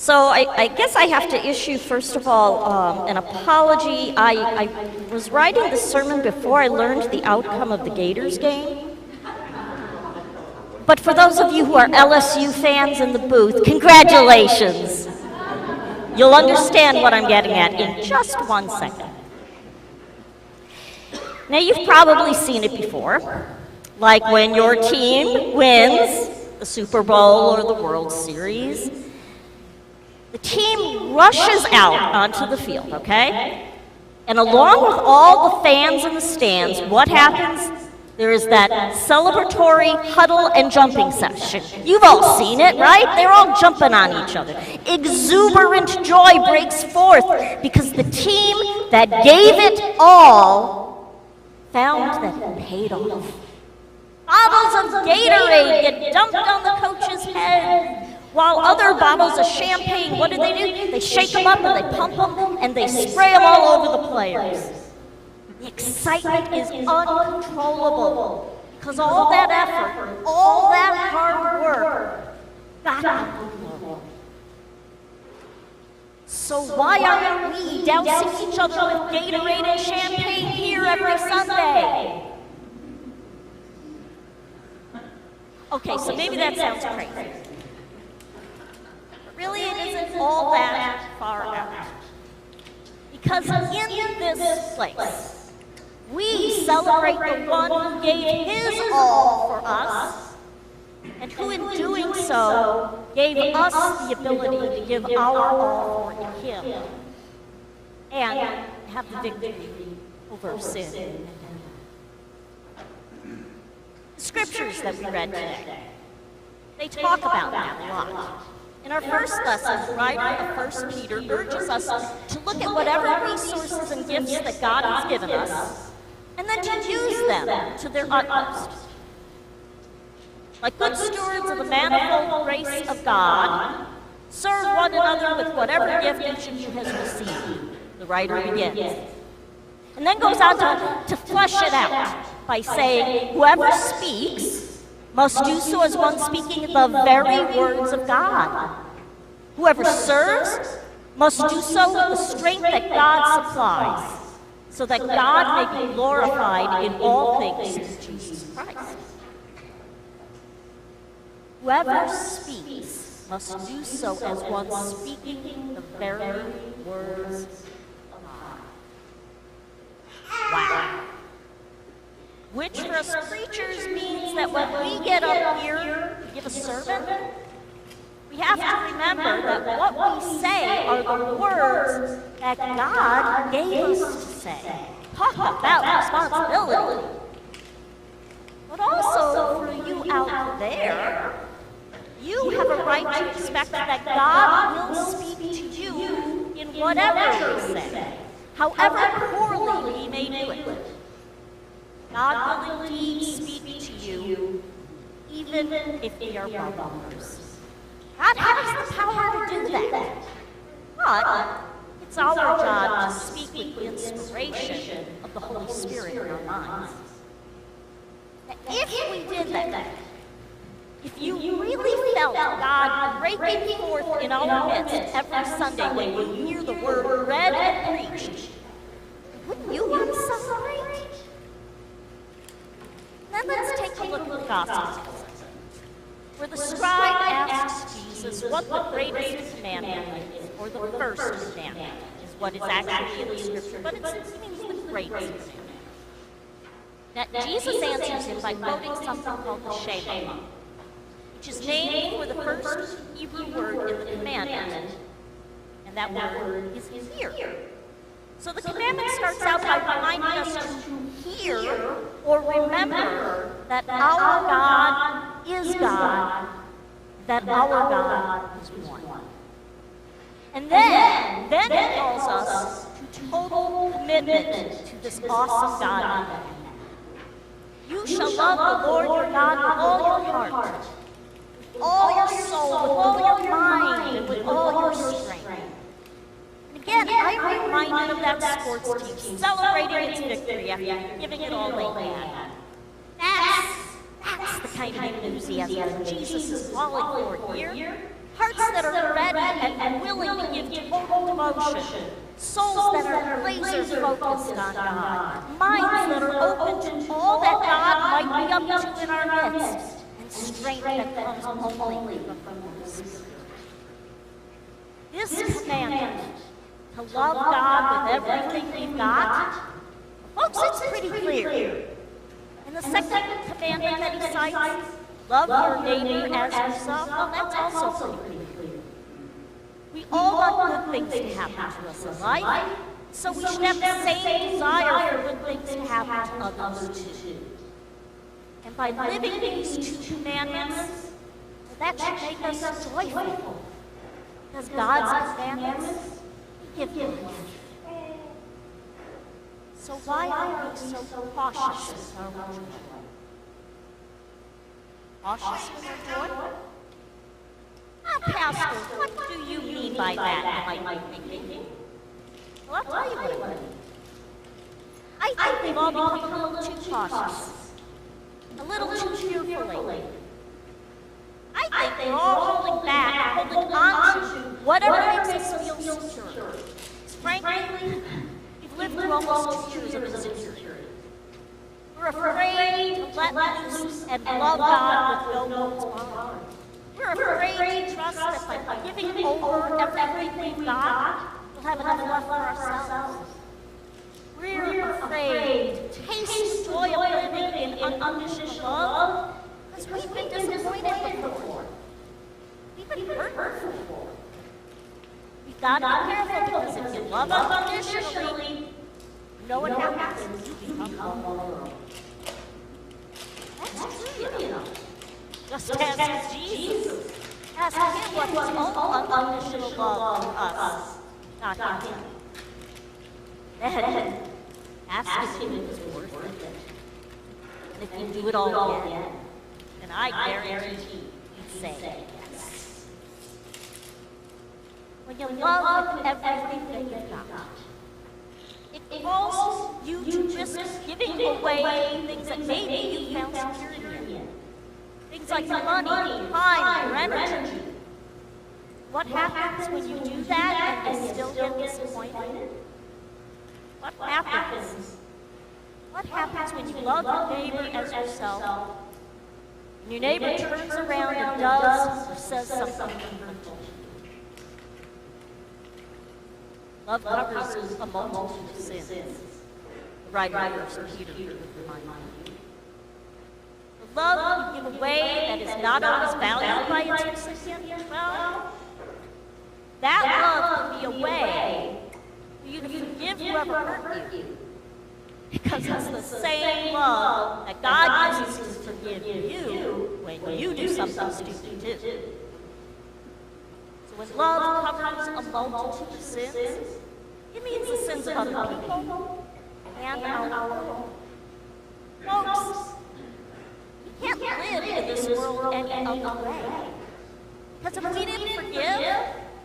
So I guess I have to issue, first of all, an apology. I was writing the sermon before I learned the outcome of the Gators game. But for those of you who are LSU fans in the booth, congratulations. You'll understand what I'm getting at in just 1 second. Now, you've probably seen it before, like when your team wins the Super Bowl or the World Series. The team rushes out onto the field, okay? And along with all the fans in the stands, what happens? There is that celebratory huddle and jumping session. You've all seen it, right? They're all jumping on each other. Exuberant joy breaks forth because the team that gave it all found that it paid off. Bottles of Gatorade get dumped on the coach's head, while other bottles of champagne, what do? They shake them up and they pump them and they spray them all over the players. The excitement is uncontrollable because all that effort, all that hard work got them. So why aren't we dousing each other with Gatorade and champagne here every Sunday? Okay, so maybe that sounds crazy. But really, it isn't all that far out. Because in this place, we celebrate the one who gave his all for us, and who in doing so gave us the ability to give our all for him, and have the victory over sin. The scriptures that we read today, they talk about that a lot. In our first lesson, the writer of 1 Peter urges us to look at whatever resources and gifts that God has given us, and then to use them to their utmost. Like good stewards of the manifold grace of God, serve one another with whatever gift each of you has received, the writer begins. And then goes on to flesh it out by saying, whoever speaks must do so as one speaking the very words of God. Whoever serves must do so with the strength that God supplies, so that God may be glorified in all things through Jesus Christ. Whoever speaks must do so as one speaking the very words of God. Wow. Which for us preachers means that when we get up here to give a sermon, we have to remember that what we say are the words that God gave us to say. Talk about responsibility. But also for you out there, you have a right to expect that God will speak to you in whatever we say, however poorly we may do it. God will indeed speak to you, even if we are wrongdoers. God has the power to do that. But it's our job to speak with the inspiration of the Holy Spirit in our minds. Now, if we did that, if you really felt God breaking forth in our midst every Sunday when you hear the word read and preached, wouldn't you want to celebrate? Then let's take a look at the Gospel, where the scribe asks Jesus what the greatest commandment is, or the first commandment is what is actually in the scripture, but it means the greatest commandment. Now, Jesus answers him by quoting something called the Shema, which is named for the first Hebrew word in the commandment, and that word is hear. So the commandment starts out by reminding us to hear or remember that our God is God, that our God is one. And then it calls us to total commitment to this awesome God. You shall love the Lord your God with all your heart, with all your soul, with all your mind, and with all your strength. Again, I'm reminded of that sports team celebrating its victory after giving it all they had. That's the kind of enthusiasm Jesus is calling for here Hearts that are ready and willing to give total devotion. Souls that are laser focused on God. Minds that are open to all that God might be up to in our midst. And strength that comes only from the Holy Spirit. This commandment, to love God with everything we've got, folks, it's pretty clear. And the second commandment that he cites, love your neighbor as yourself, well, that's also pretty clear. We all want good things to happen to us in life, so we should have the same desire for good things to happen to others too. And by living these two commandments, that should make us joyful. Because God's commandments give life. So why are we so cautious in our worship? Cautious when we're doing? Pastor, what do you mean by that, you might be thinking? Well, I'll tell you what I mean. I think we've all become a little too cautious. A little too fearfully. I think we're all holding back, holding on to whatever makes us feel secure. Frankly, we've lived through almost 2 years of insecurity. We're afraid to let loose and love God with no holds barred. We're afraid to trust that by giving over everything we've got, we'll have enough left for ourselves. We're afraid to taste the joy of living in unconditional love because we've been disappointed before. We've been hurt before. We've got to be careful because if you love unconditionally, you know what happens? You become vulnerable. That's true, you know. Just ask Jesus. Ask him what his own unconditional love for us, not him. Then, ask him if it was worth it. And if you do it all again, then I guarantee you'd say yes. When you love with everything you've got, it calls you to risk giving away things that maybe you found security in. Things like money, time, or energy. What happens when you do that and you still get disappointed? What happens? What happens when you love your neighbor as yourself, and your neighbor turns around and does or says something hurtful? Love covers a multitude of sins. The writer of Peter would remind you. The love you give away that is not always valued by its recipient, well, that love can be a way for you to forgive whoever hurt you. Because it's the same love that God uses to forgive you when you do something stupid too. So when love covers a multitude of sins, it means the sins of other people and our world. Folks, we can't live in this world any other way. Because if we didn't forgive,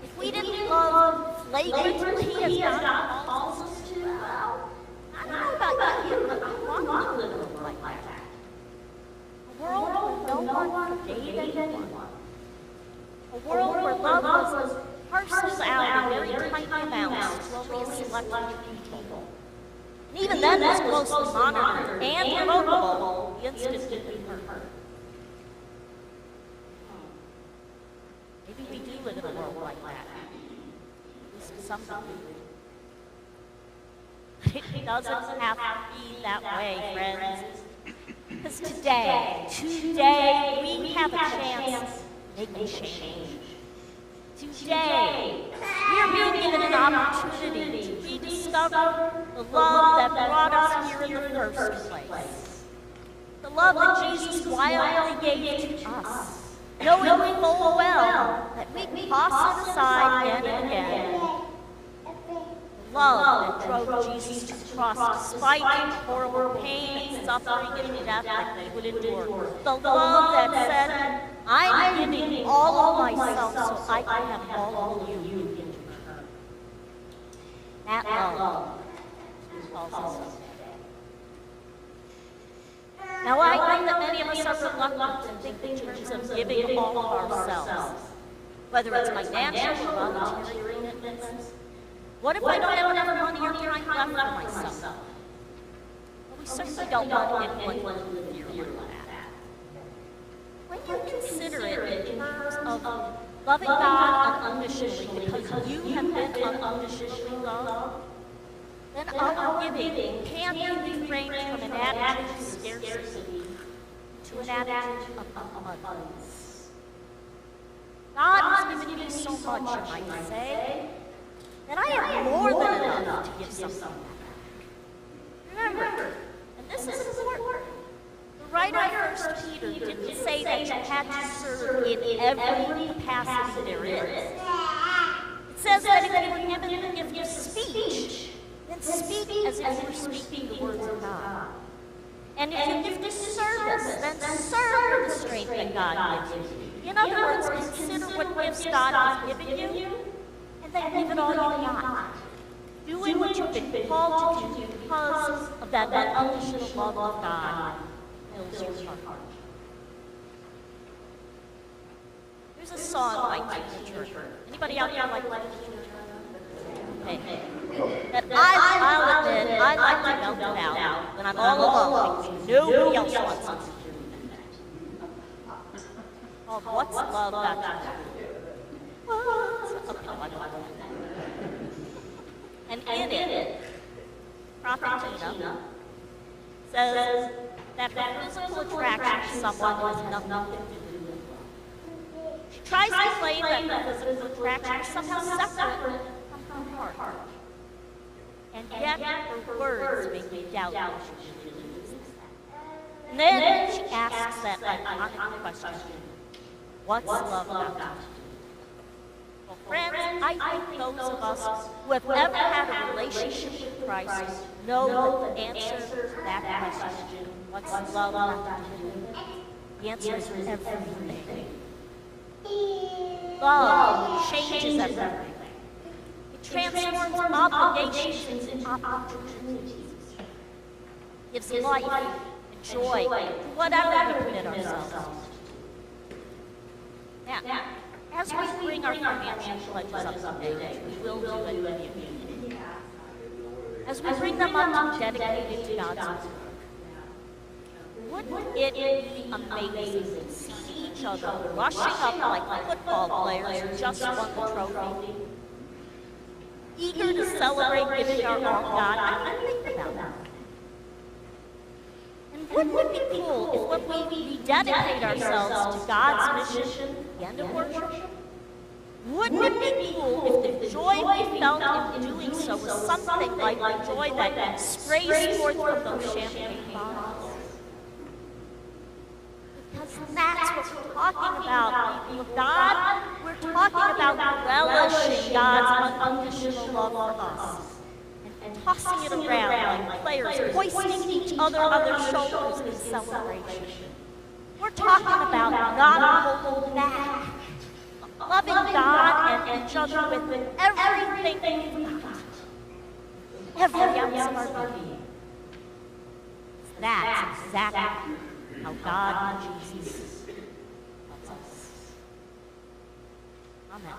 if we didn't love flagrantly as God calls us to, well, I don't know about you, but I want to live like that. A world where no one forgave anyone. A world where love was parceled out in very tiny amounts to only a select few people. And even then was closely monitored and revocable the instant we hurt. Maybe we do live in a world like that. At least some people do. It doesn't have to be that way, friends. Because today, we have a chance to make a change. Today, we are being given an opportunity to rediscover the love that brought us here in the first place. The love that Jesus wildly gave to us, knowing full well that we can toss it aside again and again. The love that drove Jesus to the cross despite the horrible pain, suffering, and death that he would endure. The love that said, I'm giving all of myself so I can have all of you in return. That love calls us today. Now, I know that many of us are reluctant to think in terms of giving all of ourselves. whether it's financial or monetary commitments. What if I don't have enough money or time left for myself? Well, we certainly don't want anyone to live here like that. When you consider it in terms of loving God unconditionally because you have been unconditionally loved, then our giving can be reframed from an attitude of scarcity to an attitude of abundance. God has given me so much, you might say, that I have more than enough to give something back. Remember, and this is important, the writer of 1 Peter didn't say that you had to serve in every capacity there is. It says that if you were given the gift of speech, then speak as if you were speaking the words of God. And if you give this service, then serve with the strength that God gives you. In other words, consider what gifts God has given you, and then give it all you got. Doing what you've been called to do because of that unconditional love of God fills your heart. There's a song by Tina Turner. Anybody out there like Tina Turner? Okay. That I'll admit, I like to melt it out when I'm all alone because nobody else wants to do it. Oh, what's love got to do? What? Okay, I like that. And in it, Prophet Tina says that the physical attraction to someone has nothing to do with love. She tries to claim that the physical attraction is somehow separate from her heart. And yet her words make me doubt that she really means that. And then she asks that iconic question, what's love got to do? Well, friends, I think those of us who have ever had a relationship with Christ know that the answer to that question, what's love got to do? The answer is everything. Love changes everything. Transforms obligations into opportunities. Gives life and joy to whatever we commit ourselves to. Now, as we bring our financial pledges up today, we will do it immediately. As we bring them up to dedicate to God's work, wouldn't it be amazing to see each other rushing up like football players who just won the trophy? Eager to celebrate giving our all to God. I think about that. And wouldn't it be cool if when we rededicate ourselves to God's mission, the end of worship, wouldn't it be cool if the joy we felt in doing so was something like the joy that sprays forth from those champagne bottles? Because that's what we're talking about, people of God. We're talking about relishing God's unconditional love for us and tossing it around like players, hoisting each other on their shoulders in celebration. We're talking about not holding back, loving God and each other with everything we've got, every ounce of our being. That's exactly how God and Jesus loves us. Amen.